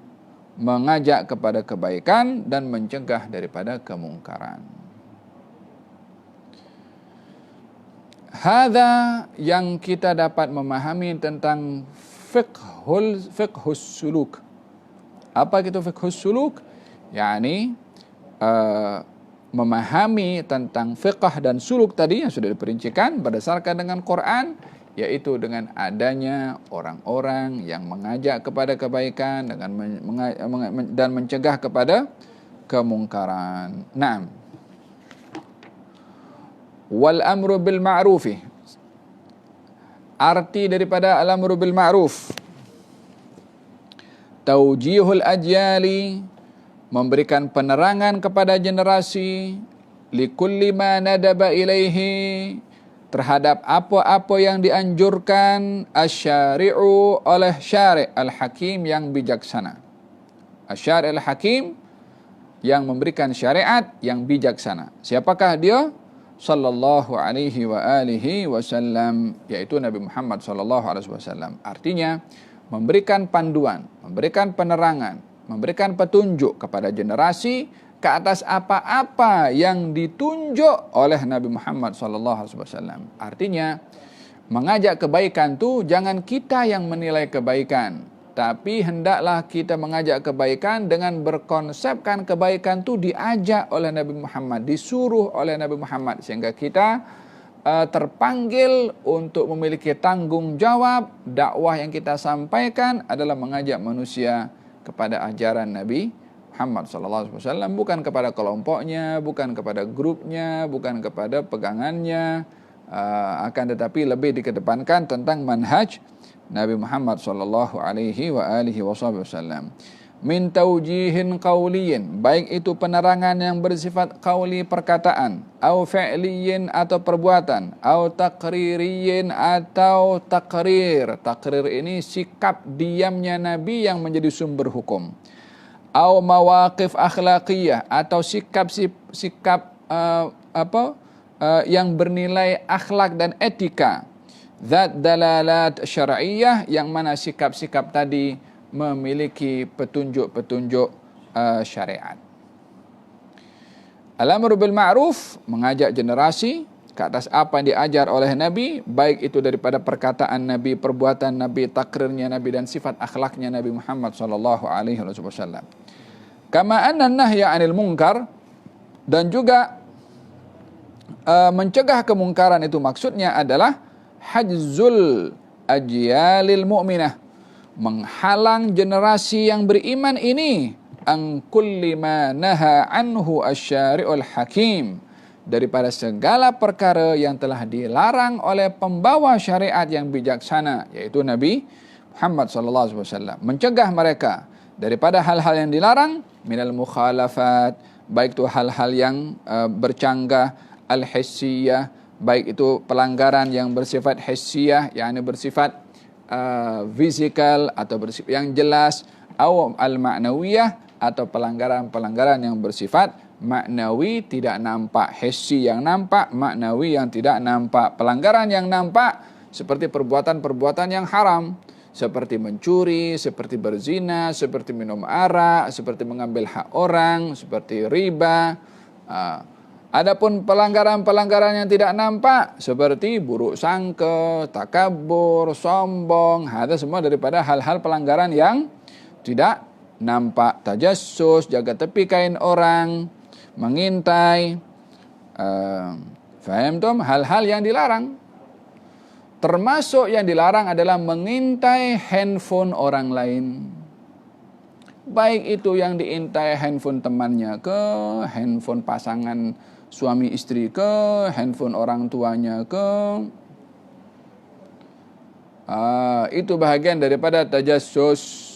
B: mengajak kepada kebaikan dan mencegah daripada kemungkaran. Hadza yang kita dapat memahami tentang fiqhus suluk. Apa itu fiqhus suluk? Yakni memahami tentang fiqh dan suluk tadi yang sudah diperincikan berdasarkan dengan Quran, yaitu dengan adanya orang-orang yang mengajak kepada kebaikan dan mencegah kepada kemungkaran. Naam. Wal amru bil ma'rufi. Arti daripada al amru bil ma'ruf, taujihul ajyali, memberikan penerangan kepada generasi, likulli ma nadaba ilaihi, terhadap apa-apa yang dianjurkan, asyari'u oleh syari' al-hakim yang bijaksana. Asyari' al-hakim yang memberikan syariat yang bijaksana. Siapakah dia? Sallallahu alaihi wa alihi wasallam, yaitu Nabi Muhammad sallallahu alaihi wasallam. Artinya memberikan panduan, memberikan penerangan, memberikan petunjuk kepada generasi ke atas apa-apa yang ditunjuk oleh Nabi Muhammad SAW. Artinya, mengajak kebaikan tu jangan kita yang menilai kebaikan, tapi hendaklah kita mengajak kebaikan dengan berkonsepkan kebaikan tu diajak oleh Nabi Muhammad, disuruh oleh Nabi Muhammad, sehingga kita terpanggil untuk memiliki tanggung jawab. Dakwah yang kita sampaikan adalah mengajak manusia kepada ajaran Nabi Muhammad SAW, bukan kepada kelompoknya, bukan kepada grupnya, bukan kepada pegangannya, akan tetapi lebih dikedepankan tentang manhaj Nabi Muhammad SAW. Min taujihin qawliyin, baik itu penerangan yang bersifat qawli perkataan, au fi'liyin atau perbuatan, au taqririyin atau takrir. Takrir ini sikap diamnya Nabi yang menjadi sumber hukum. Au mawaqif akhlaqiyah atau sikap yang bernilai akhlak dan etika. Zat dalalat syar'iyyah, yang mana sikap-sikap tadi memiliki petunjuk-petunjuk syariat. Al-amru bil ma'ruf, mengajak generasi ke atas apa yang diajar oleh Nabi, baik itu daripada perkataan Nabi, perbuatan Nabi, takrirnya Nabi, dan sifat akhlaknya Nabi Muhammad SAW. Kama anna nahya 'anil munkar, dan juga mencegah kemungkaran itu maksudnya adalah hajzul ajyalil mu'minah, menghalang generasi yang beriman ini an kulli ma naha anhu asyari'ul hakim, daripada segala perkara yang telah dilarang oleh pembawa syariat yang bijaksana, yaitu Nabi Muhammad SAW. Mencegah mereka daripada hal-hal yang dilarang, minal mukhalafat, baik itu hal-hal yang bercanggah, al-hissiyah, baik itu pelanggaran yang bersifat hissiyah, yakni bersifat fisikal atau bersifat yang jelas, atau al-ma'nawiyah, atau pelanggaran-pelanggaran yang bersifat maknawi, tidak nampak, hissi yang nampak, maknawi yang tidak nampak. Pelanggaran yang nampak seperti perbuatan-perbuatan yang haram, seperti mencuri, seperti berzina, seperti minum arak, seperti mengambil hak orang, seperti riba, Adapun pelanggaran-pelanggaran yang tidak nampak seperti buruk sangka, takabur, sombong, itu semua daripada hal-hal pelanggaran yang tidak nampak. Tajassus, jaga tepi kain orang, mengintai, faham tom? Hal-hal yang dilarang. Termasuk yang dilarang adalah mengintai handphone orang lain. Baik itu yang diintai handphone temannya ke, handphone pasangan suami istri ke, handphone orang tuanya ke. Itu bahagian daripada tajassus.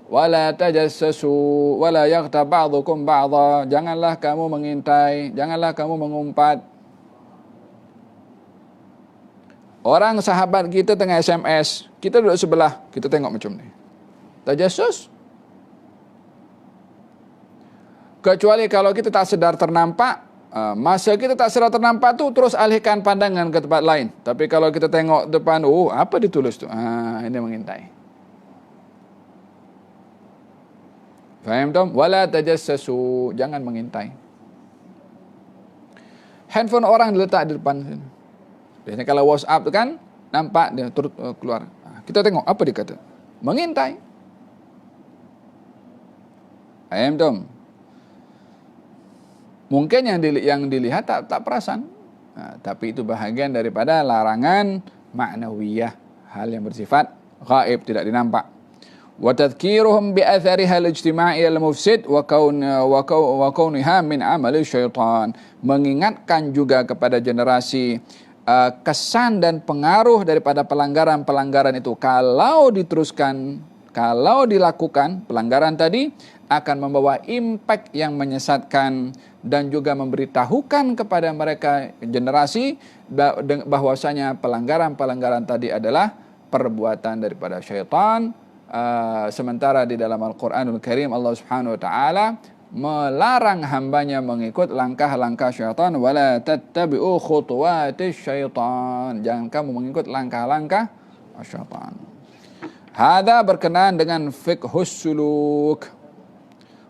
B: Wala tajassasu wala yaghtab ba'dukum ba'dha. Janganlah kamu mengintai, janganlah kamu mengumpat. Orang sahabat kita tengah SMS, kita duduk sebelah, kita tengok macam ni. Tajassus. Kecuali kalau kita tak sedar ternampak, masa kita tak sedar ternampak tu terus alihkan pandangan ke tempat lain. Tapi kalau kita tengok depan, apa ditulis tu? Ini mengintai. Faham tak? Wala tajassasu, jangan mengintai. Handphone orang diletak di depan sini. Biasanya kalau WhatsApp tu kan nampak dia turut keluar. Kita tengok apa dia kata. Mengintai. Faham tak? Mungkin yang dilihat tak perasan. Tapi itu bahagian daripada larangan ma'nawiyah, hal yang bersifat ghaib, tidak dinampak. Wa tadhkiruhum bi athariha al-ijtima'i al-mufsid wa kauniha min amali syaitan. Mengingatkan juga kepada generasi kesan dan pengaruh daripada pelanggaran-pelanggaran itu kalau diteruskan, kalau dilakukan pelanggaran tadi akan membawa impak yang menyesatkan dan juga memberitahukan kepada mereka generasi bahwasanya pelanggaran-pelanggaran tadi adalah perbuatan daripada syaitan. Sementara di dalam Al-Quranul Karim Allah Subhanahu wa taala melarang hambanya mengikut langkah-langkah syaitan. Wala tattabi'u khutuwatis syaitan. Jangan kamu mengikut langkah-langkah syaitan. Hada berkenaan dengan fiqhus suluk.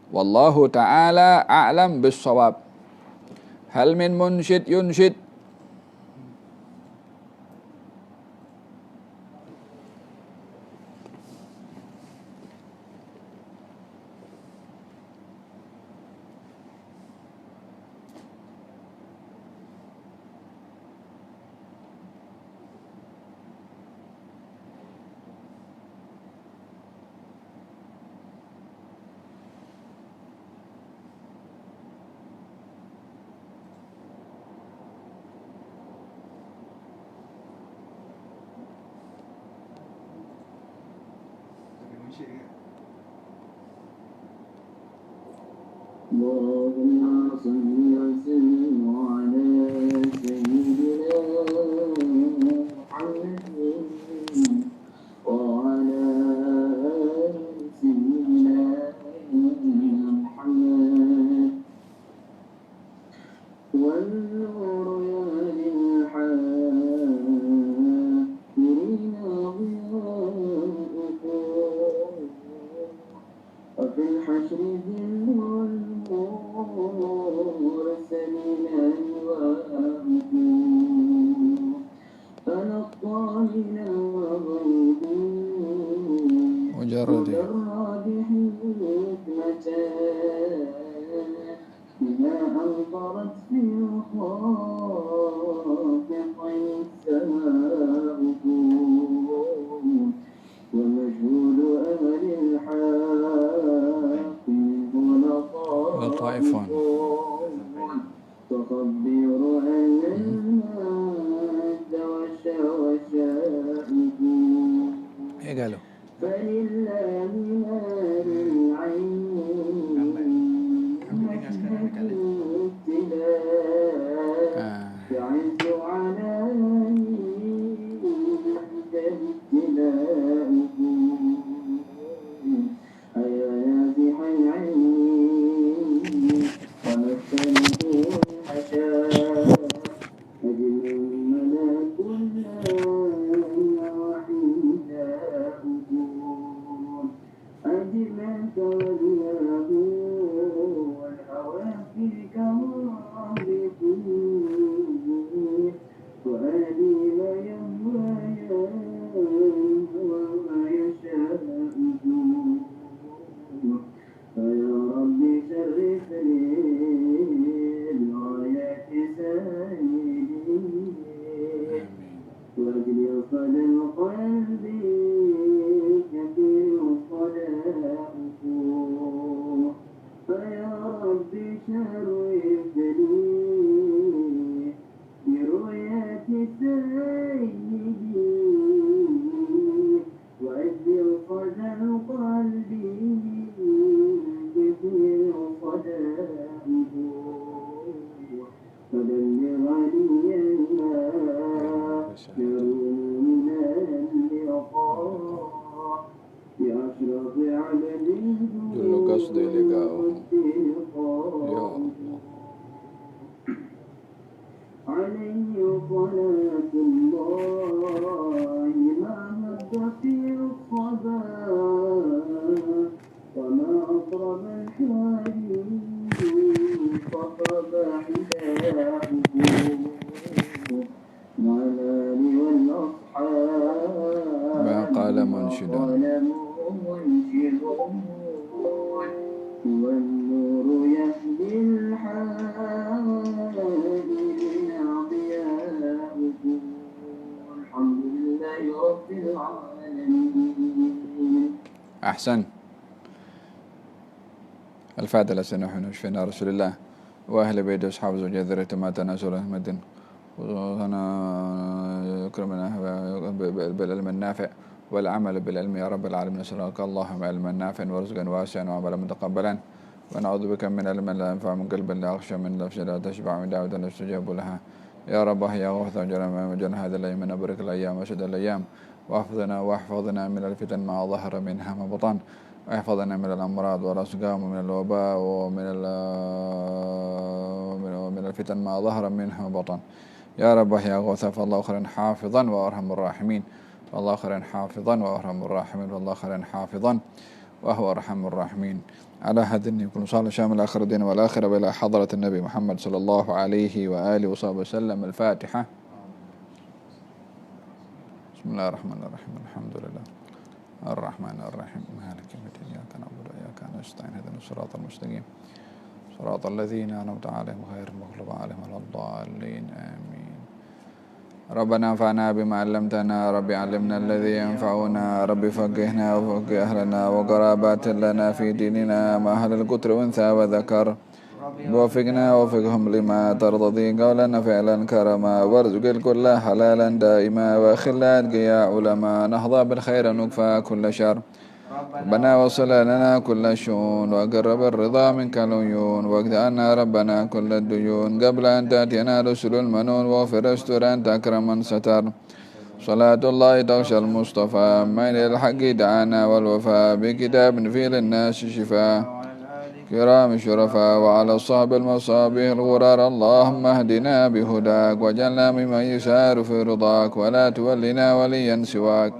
B: Wallahu ta'ala a'lam bis-shawab. Hal min munshid yunshid.
A: اللهم صل وسلم على سيدنا محمد وعلى آل سيدنا محمد والنور يهدي الحائرين ضياؤه وفي الحشر ذل المرسلين أنواؤه تلقى من الغيب
B: مجرد
A: حكمة بما أمطرت في خافق سماؤه ومجهول أهل الحق
B: لطائف
A: تخبر أن المجد وشائه
B: قالوا
A: فلله ما للعين ابتلاء يعز على ابتلاءه أيا نازح العين ومسته الحشاء أجل ملاك وحيداؤه أجل فد القلب كثير صلاته فيا رب شرفتني برؤية سيدي وأجل صدى القلب كثير صداه فبلغني يروم من اللقاء بأشرف عبد
B: جل قصدي لقاؤه يا الله.
A: عليه صلاة الله ما هب في الصباح وما أطرب الحريم فطرب حداه والآل والأصحاب
B: ما قال منشد
A: والنور يهدي الحائرين ضياءه الحمد لله رب العالمين.
B: أحسن. الفاتحة لسنة شفينا رسول الله وأهل بيت أصحاب زوجة ذرية ما تناسل أحمد وأنا يكرمنا بالعلم النافع والعمل بالعلم يا رب العالمين. نسألك اللهم علما نافعا ورزقا واسعا وعملا متقبلا ونعوذ بك من علم لا ينفع من قلب لا يخشى من نفس لا تشبع من دعوة لا يستجاب لها يا رب يا غوث وجل هذا الأيام من أبرك الأيام وشد الأيام واحفظنا من الفتن ما ظهر منها ما بطن واحفظنا من الأمراض والأسقام ومن الوباء ومن الفتن ما ظهر منها ما بطن يا رب يا غوث فالله خير حافظا وأرحم الراحمين والله خير حافظا وأرحم الراحمين والله خير حافظا وهو أرحم الراحمين. على هذا يكون صالح شامل آخر الدين والآخرة وإلى حضرة النبي محمد صلى الله عليه وآله وصحبه وسلم. الفاتحة. بسم الله الرحمن الرحيم الحمد لله الرحمن الرحيم مالك يوم الدين إياك نعبد وإياك نستعين اهدنا الصراط المستقيم صراط الذين أنعمت عليهم غير المغضوب عليهم ولا الضالين آمين. ربنا انفعنا بما علمتنا رب علمنا الذي ينفعنا رب فقهنا وفقه أهلنا وقرابات لنا في ديننا ما أهل القتر أنثى وذكر وفقنا وفقهم لما ترضي قولا فعلا كرما وارزق الكل حلالا دائما وخلا أتقيا علما نهضى بالخير نكفى كل شر ربنا وصل لنا كل شؤون وقرب الرضا منك العيون واقض عنا ربنا كل الديون قبل أن تأتينا رسل المنون واغفر استر أنت أكرم من ستر صلاة الله تغشى المصطفى من الحق دعانا والوفاء بكتاب في للناس شفاء كرام شرفاء وعلى الصحب المصابيح الغرار اللهم اهدنا بهداك وجعلنا ممن يسار في رضاك ولا تولنا وليا سواك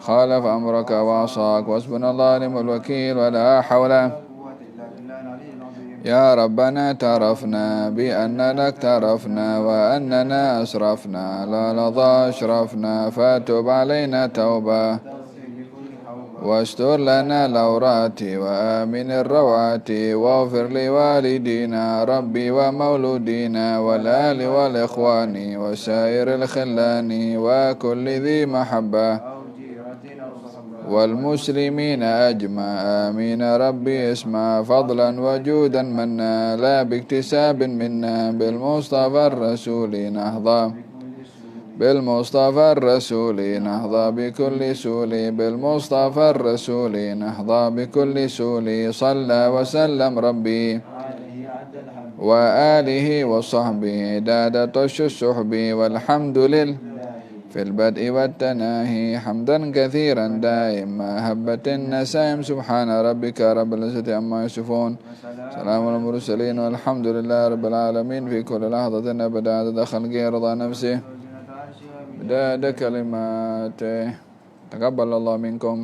B: خالف أمرك وعصاك واسبنا الله نعم الوكيل ولا حول. يا ربنا اعترفنا بأننا اقترفنا وأننا أسرفنا لا لظى أشرفنا فتب علينا توبة واستر لنا العورات وآمن الروعات واغفر لوالدينا ربي ومولودينا والآل والإخوان وسائر الخلان وكل ذي محبة والمسلمين أجمع آمين ربي اسمع فضلا وجودا منا لا باكتساب منا بالمصطفى الرسول نهضى بالمصطفى الرسول نهضى بكل سول بالمصطفى الرسول نهضى بكل سول صلى وسلم ربي وآله وصحبه داد طش السحب والحمد لله في البدء والتناهي حمدا كثيرا دائما هبة النسائم سبحان ربك رب العزة عما يصفون سلام على المرسلين والحمد لله رب العالمين في كل لحظة أبدا عدد خلقه رضا نفسه بداد كلماته تقبل الله منكم